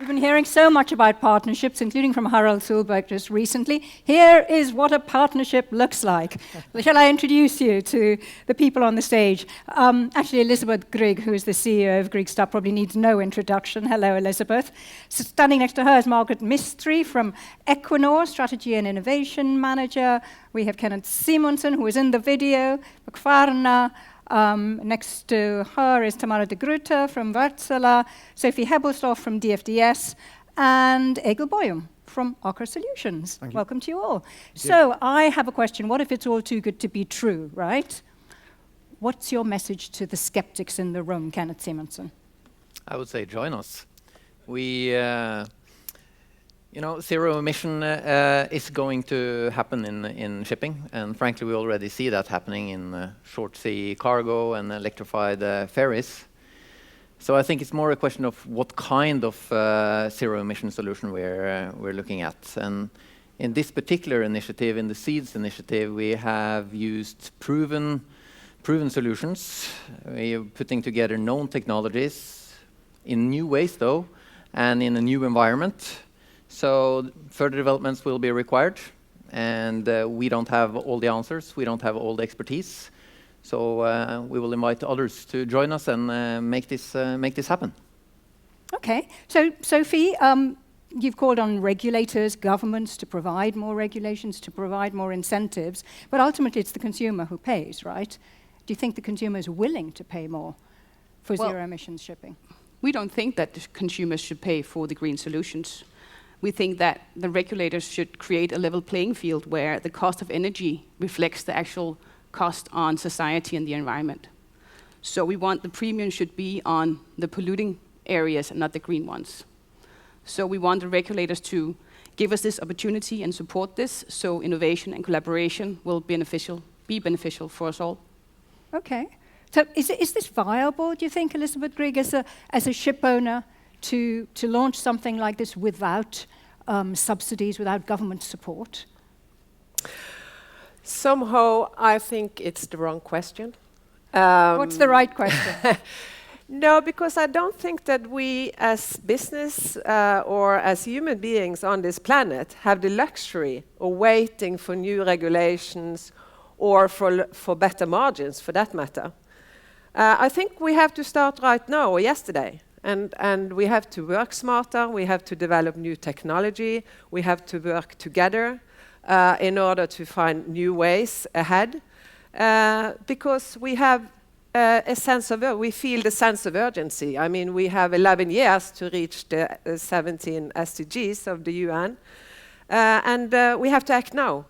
We've been hearing so much about partnerships, including from Harald Solberg just recently. Here is what a partnership looks like. Shall I introduce you to the people on the stage? Actually, Elizabeth Grieg, who is the CEO of Grieg Star, probably needs no introduction. Hello, Elizabeth. So standing next to her is Margaret Mistry from Equinor, Strategy and Innovation Manager. We have Kenneth Simonsen, who is in the video, Bakvarna. Next to her is Tamara de Gruyter from Wärtsilä, Sophie Hebelsdorf from DFDS, and Egil Boyum from Aker Solutions. Welcome to you all. So I have a question. What if it's all too good to be true, right? What's your message to the skeptics in the room, Kenneth Simonsen? I would say join us. Zero emission is going to happen in shipping, and frankly, we already see that happening in short sea cargo and electrified ferries. So I think it's more a question of what kind of zero emission solution we're looking at. And in this particular initiative, in the Zeeds initiative, we have used proven solutions. We are putting together known technologies in new ways, though, and in a new environment. So further developments will be required, and we don't have all the answers. We don't have all the expertise. So we will invite others to join us and make this happen. Okay. So, Sophie, you've called on regulators, governments to provide more regulations, to provide more incentives, but ultimately it's the consumer who pays, right? Do you think the consumer is willing to pay more for zero emissions shipping? We don't think that the consumers should pay for the green solutions. We think that the regulators should create a level playing field where the cost of energy reflects the actual cost on society and the environment. So we want the premium should be on the polluting areas and not the green ones. So we want the regulators to give us this opportunity and support this, so innovation and collaboration will be beneficial for us all. Okay. So is this viable, do you think, Elizabeth Grieg, as a ship owner, to launch something like this without subsidies, without government support? Somehow, I think it's the wrong question. What's the right question? No, because I don't think that we as business or as human beings on this planet have the luxury of waiting for new regulations or for better margins, for that matter. I think we have to start right now or yesterday. And we have to work smarter, we have to develop new technology, we have to work together in order to find new ways ahead. Because we have we feel the sense of urgency. I mean, we have 11 years to reach the 17 SDGs of the UN, and we have to act now.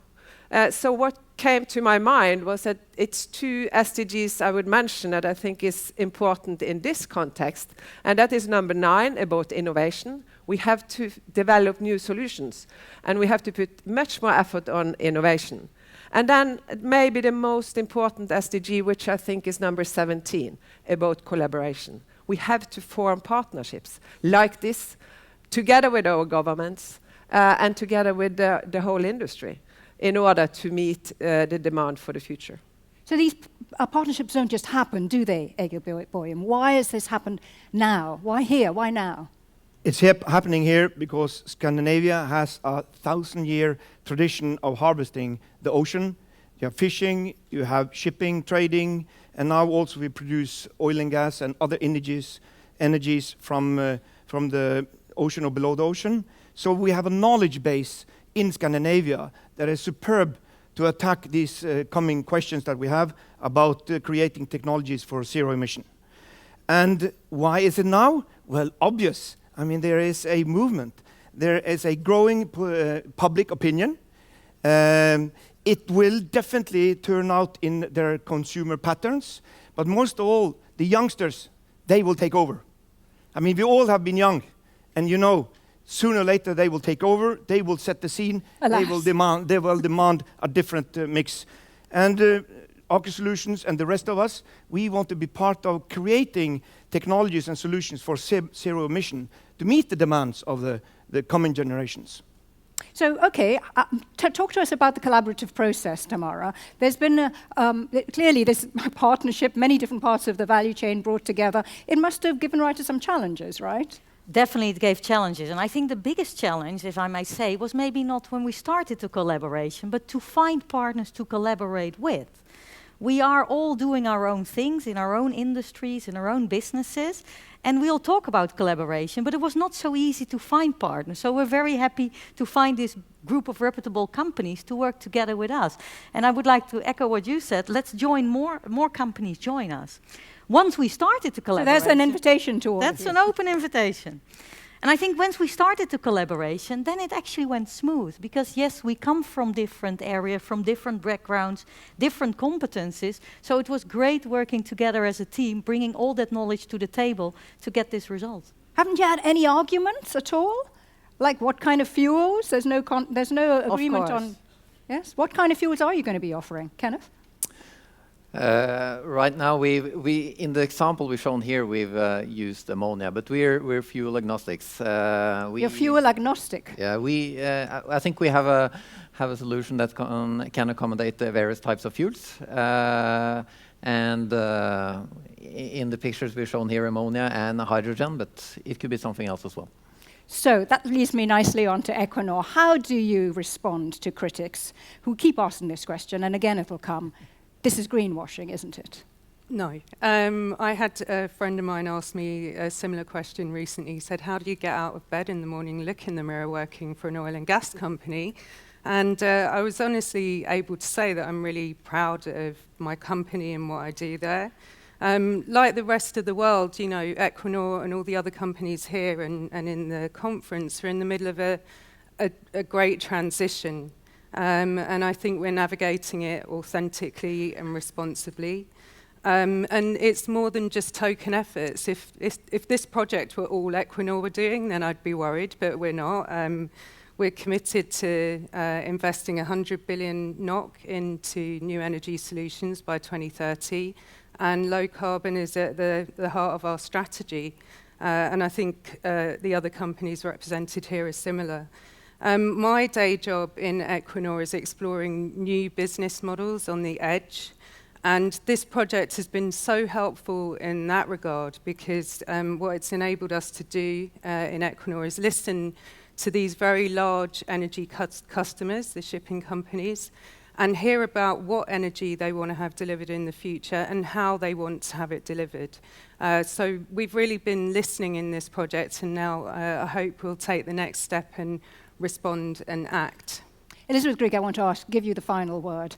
So what came to my mind was that it's two SDGs I would mention that I think is important in this context, and that is number 9 about innovation. We have to develop new solutions, and we have to put much more effort on innovation. And then maybe the most important SDG, which I think is number 17, about collaboration. We have to form partnerships like this, together with our governments and together with the whole industry, in order to meet the demand for the future. So these partnerships don't just happen, do they, Egil Boyum? Why has this happened now? Why here? Why now? It's happening here because Scandinavia has a 1,000-year tradition of harvesting the ocean. You have fishing, you have shipping, trading, and now also we produce oil and gas and other energies from the ocean or below the ocean. So we have a knowledge base in Scandinavia that is superb to attack these coming questions that we have about creating technologies for zero emission. And why is it now? Well, obvious. I mean, there is a movement. There is a growing public opinion. It will definitely turn out in their consumer patterns. But most of all, the youngsters, they will take over. I mean, we all have been young. And you know, sooner or later they will take over. They will set the scene. Alas. They will demand a different mix. And Aker Solutions and the rest of us, we want to be part of creating technologies and solutions for zero emission to meet the demands of the coming generations. So, okay, talk to us about the collaborative process, Tamara. There's been clearly this partnership, many different parts of the value chain brought together. It must have given rise to some challenges, right? definitely it gave challenges. And I think the biggest challenge, if I may say, was maybe not when we started the collaboration, but to find partners to collaborate with. We are all doing our own things in our own industries, in our own businesses, and we'll talk about collaboration, but it was not so easy to find partners. So we're very happy to find this group of reputable companies to work together with us. And I would like to echo what you said, let's join more companies join us. Once we started the collaboration... So there's an invitation to all That's of you. an open invitation. And I think once we started the collaboration, then it actually went smooth. Because yes, we come from different areas, from different backgrounds, different competencies. So it was great working together as a team, bringing all that knowledge to the table to get this result. Haven't you had any arguments at all? Like what kind of fuels? There's no agreement on... Yes? What kind of fuels are you going to be offering? Kenneth? Right now, we in the example we've shown here, we've used ammonia, but we're fuel agnostics. You're fuel agnostic. Yeah, I think we have a solution that can accommodate the various types of fuels. And in the pictures we've shown here, ammonia and hydrogen, but it could be something else as well. So that leads me nicely on to Equinor. How do you respond to critics who keep asking this question? And again, it'll come. This is greenwashing, isn't it? No. I had a friend of mine ask me a similar question recently. He said, how do you get out of bed in the morning, look in the mirror working for an oil and gas company? And I was honestly able to say that I'm really proud of my company and what I do there. Like the rest of the world, you know, Equinor and all the other companies here and in the conference are in the middle of a great transition. And I think we're navigating it authentically and responsibly. And it's more than just token efforts. If this project were all Equinor were doing, then I'd be worried, but we're not. We're committed to investing 100 billion NOK into new energy solutions by 2030, and low carbon is at the heart of our strategy. And I think the other companies represented here are similar. My day job in Equinor is exploring new business models on the edge. And this project has been so helpful in that regard because what it's enabled us to do in Equinor is listen to these very large energy customers, the shipping companies, and hear about what energy they want to have delivered in the future and how they want to have it delivered. So we've really been listening in this project, and now I hope we'll take the next step and respond and act. Elizabeth Grigg, I want to give you the final word.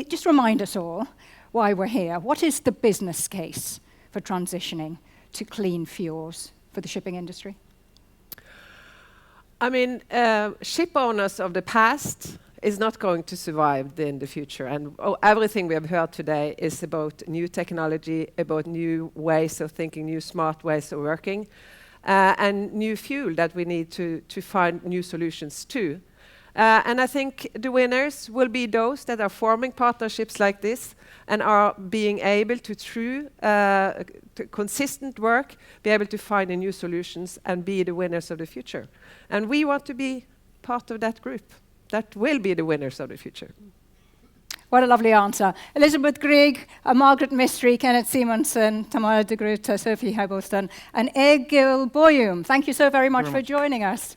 Just remind us all why we're here. What is the business case for transitioning to clean fuels for the shipping industry? I mean, ship owners of the past is not going to survive in the future. And everything we have heard today is about new technology, about new ways of thinking, new smart ways of working, and new fuel that we need to find new solutions to. And I think the winners will be those that are forming partnerships like this and are being able to, through consistent work, be able to find new solutions and be the winners of the future. And we want to be part of that group that will be the winners of the future. What a lovely answer. Elizabeth Grigg, Margaret Mystery, Kenneth Simonsen, Tamara de Groot, Sophie Heibelston, and Egil Boyum. Thank you so very much for joining us.